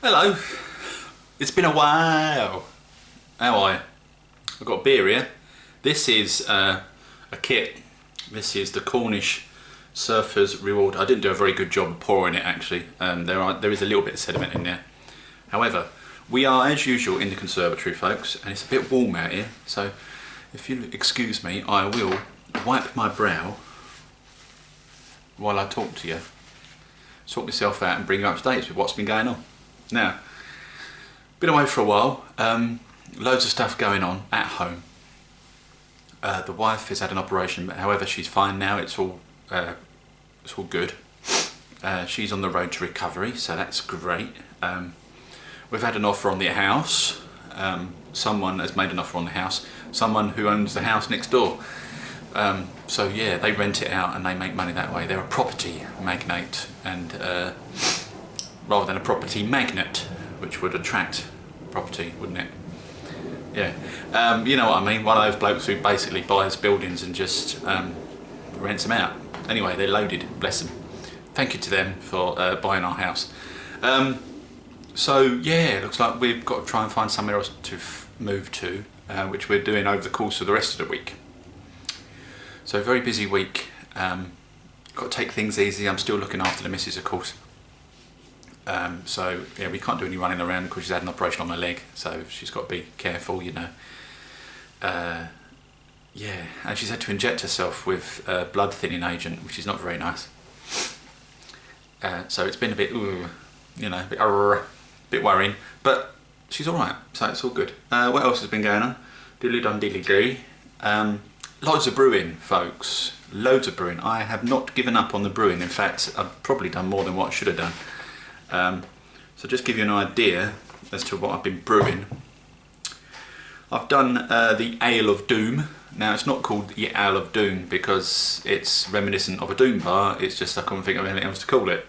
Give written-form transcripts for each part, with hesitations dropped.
Hello, it's been a while. How are you? I've got beer here. This is a kit. This is the Cornish Surfers Reward. I didn't do a very good job of pouring it actually. There is a little bit of sediment in there. However, we are as usual in the conservatory, folks, and it's a bit warm out here. So if you'll excuse me, I will wipe my brow while I talk to you. Sort myself out and bring you up to date with what's been going on. Now, been away for a while, loads of stuff going on at home. The wife has had an operation, but however she's fine now, it's all good. She's on the road to recovery, so that's great. We've had an offer on the house. Someone has made an offer on the house, someone who owns the house next door. So yeah, they rent it out and they make money that way. They're a property magnate, and rather than a property magnet, which would attract property, wouldn't it? Yeah, you know what I mean, one of those blokes who basically buys buildings and just rents them out. Anyway, they're loaded, bless them. Thank you to them for buying our house. So yeah, looks like we've got to try and find somewhere else to move to, which we're doing over the course of the rest of the week. So very busy week. Got to take things easy. I'm still looking after the missus, of course. So yeah, we can't do any running around because she's had an operation on her leg, so she's got to be careful, you know. Yeah, and she's had to inject herself with blood thinning agent, which is not very nice. So it's been a bit, you know, a bit worrying, but she's all right, so it's all good. What else has been going on? Diddly dum diddly dee. Loads of brewing, folks. Loads of brewing. I have not given up on the brewing. In fact, I've probably done more than what I should have done. So just give you an idea as to what I've been brewing. I've done the Ale of Doom. Now it's not called the Ale of Doom because it's reminiscent of a Doom bar. It's just I couldn't think of anything else to call it.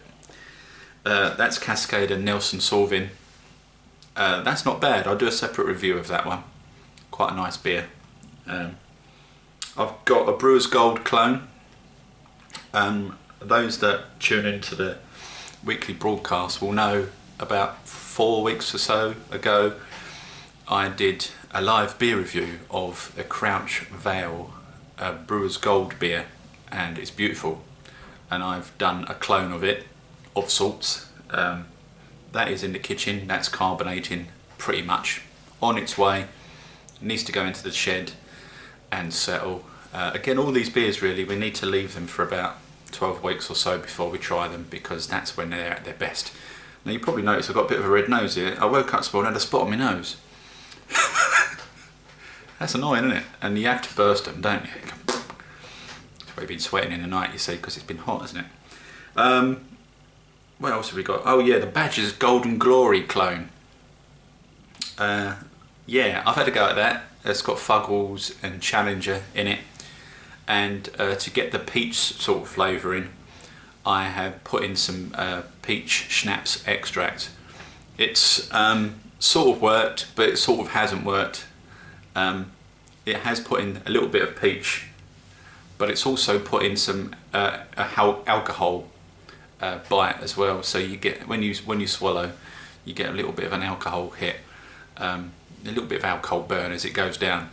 That's Cascade and Nelson Sauvin. That's not bad. I'll do a separate review of that one. Quite a nice beer. I've got a Brewer's Gold clone. Those that tune into the weekly broadcast will know about 4 weeks or so ago I did a live beer review of the Crouch Vale Brewer's Gold beer, and it's beautiful, and I've done a clone of it of sorts. That is in the kitchen. That's carbonating pretty much on its way. It needs to go into the shed and settle. Again, all these beers really, we need to leave them for about 12 weeks or so before we try them, because that's when they're at their best. Now you probably noticed I've got a bit of a red nose here. I woke up this morning and had a spot on my nose. That's annoying, isn't it? And you have to burst them, don't you? That's why you've been sweating in the night, you see, because it's been hot, isn't it? What else have we got? Oh yeah, the Badger's Golden Glory clone. Yeah, I've had a go at that. It's got Fuggles and Challenger in it. And to get the peach sort of flavour in, I have put in some peach schnapps extract. It's sort of worked, but it sort of hasn't worked. It has put in a little bit of peach, but it's also put in some alcohol bite as well. So you get, when you swallow, you get a little bit of an alcohol hit, a little bit of alcohol burn as it goes down.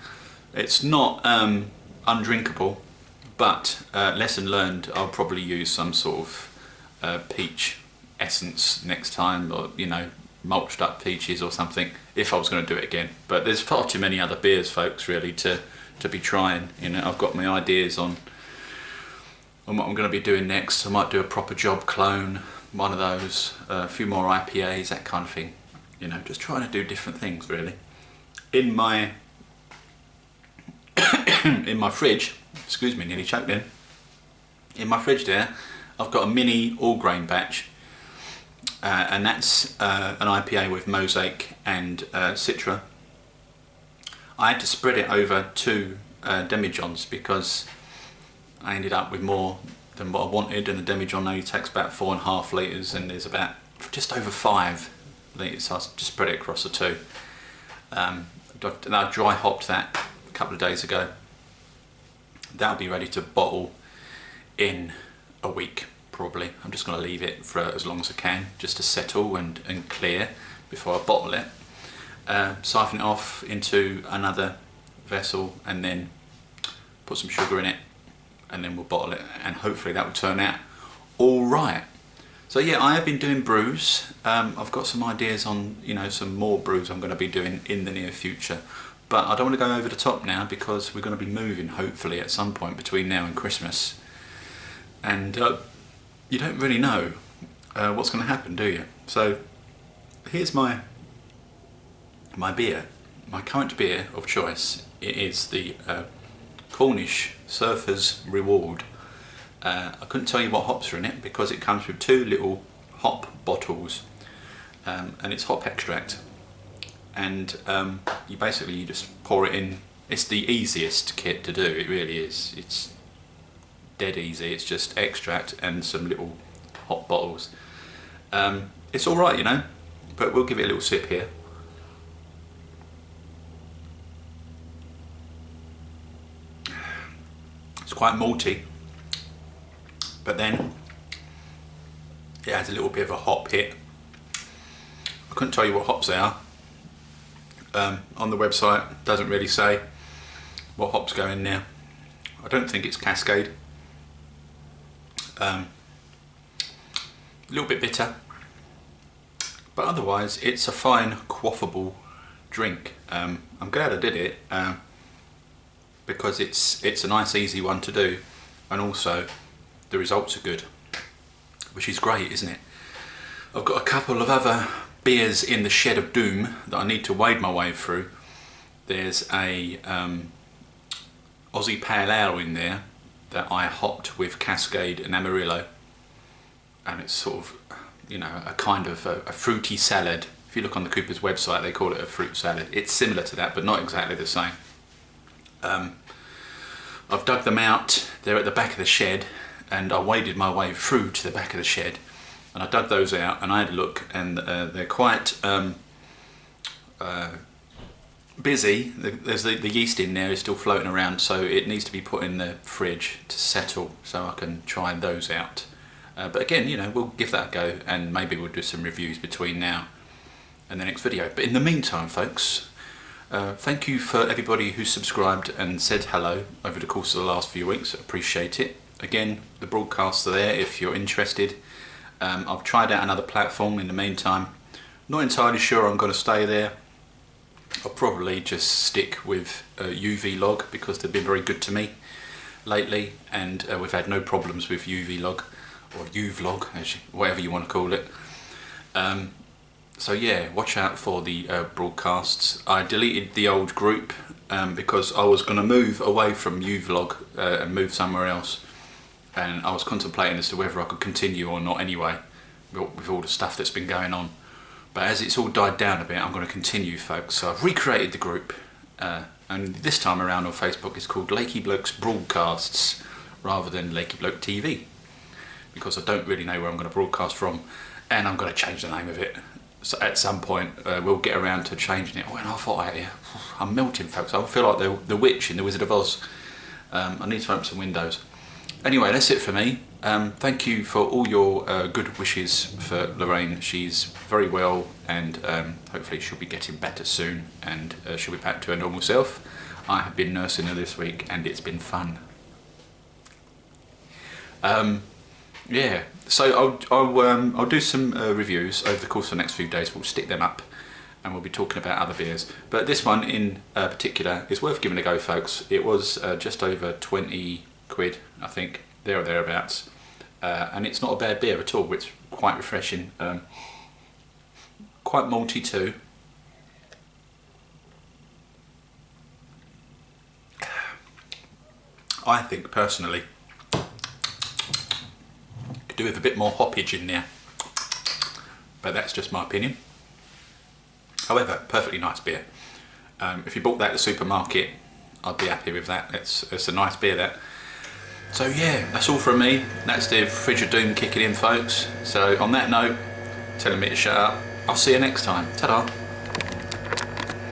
It's not undrinkable, but lesson learned, I'll probably use some sort of peach essence next time, or you know, mulched up peaches or something, if I was going to do it again. But there's far too many other beers, folks, really, to be trying. You know, I've got my ideas on what I'm going to be doing next. I might do a proper job clone, one of those, a few more IPAs, that kind of thing. You know, just trying to do different things, really. In my in my fridge, excuse me, nearly choked in. In my fridge there, I've got a mini all-grain batch, and that's an IPA with Mosaic and Citra. I had to spread it over 2 demijohns because I ended up with more than what I wanted, and the demijohn only takes about 4.5 litres, and there's about just over 5 litres, so I just spread it across the 2. And I dry hopped that a couple of days ago. That'll be ready to bottle in a week probably. I'm just going to leave it for as long as I can, just to settle and clear, before I bottle it, siphon it off into another vessel and then put some sugar in it, and then we'll bottle it, and hopefully that will turn out all right. So yeah, I have been doing brews. I've got some ideas on, you know, some more brews I'm going to be doing in the near future, but I don't want to go over the top now because we're going to be moving hopefully at some point between now and Christmas, and you don't really know what's going to happen, do you? So here's my beer, my current beer of choice. It is the Cornish Surfer's Reward. I couldn't tell you what hops are in it because it comes with 2 little hop bottles, and it's hop extract, and you just pour it in. It's the easiest kit to do, it really is. It's dead easy. It's just extract and some little hop bottles. It's alright, you know, but we'll give it a little sip here. It's quite malty, but then it has a little bit of a hop hit. I couldn't tell you what hops they are. On the website it doesn't really say what hops go in there. I don't think it's Cascade. A little bit bitter, but otherwise it's a fine quaffable drink. I'm glad I did it because it's a nice easy one to do, and also the results are good, which is great, isn't it? I've got a couple of other beers in the shed of doom that I need to wade my way through. There's a Aussie Pale Ale in there that I hopped with Cascade and Amarillo, and it's sort of, you know, a kind of a fruity salad. If you look on the Cooper's website, they call it a fruit salad. It's similar to that, but not exactly the same. I've dug them out. They're at the back of the shed, and I waded my way through to the back of the shed, and I dug those out and I had a look, and they're quite busy. There's the yeast in there is still floating around, so it needs to be put in the fridge to settle so I can try those out. But again, you know, we'll give that a go, and maybe we'll do some reviews between now and the next video. But in the meantime, folks, thank you for everybody who subscribed and said hello over the course of the last few weeks. Appreciate it. Again, the broadcasts are there if you're interested. I've tried out another platform in the meantime. Not entirely sure I'm going to stay there. I'll probably just stick with UV Log because they've been very good to me lately, and we've had no problems with UV Log or UVlog, whatever you want to call it. So yeah, watch out for the broadcasts. I deleted the old group because I was going to move away from UVlog and move somewhere else, and I was contemplating as to whether I could continue or not anyway, with all the stuff that's been going on. But as it's all died down a bit, I'm going to continue, folks. So I've recreated the group, and this time around on Facebook it's called Lakey Blokes Broadcasts rather than Lakey Bloke TV, because I don't really know where I'm going to broadcast from, and I'm going to change the name of it. So at some point we'll get around to changing it. When I thought out here, I'm melting, folks. I feel like the witch in the Wizard of Oz. I need to open some windows. Anyway, that's it for me. Thank you for all your good wishes for Lorraine. She's very well, and hopefully she'll be getting better soon, and she'll be back to her normal self. I have been nursing her this week, and it's been fun. Yeah, so I'll do some reviews over the course of the next few days. We'll stick them up, and we'll be talking about other beers. But this one in particular is worth giving a go, folks. It was just over 20 quid, I think, there or thereabouts, and it's not a bad beer at all. It's quite refreshing, quite malty too. I think personally could do with a bit more hoppage in there, but that's just my opinion. However, perfectly nice beer. If you bought that at the supermarket, I'd be happy with that. It's a nice beer, that. So yeah, that's all from me. That's the Fridge of Doom kicking in, folks. So on that note, telling me to shut up. I'll see you next time. Ta-da.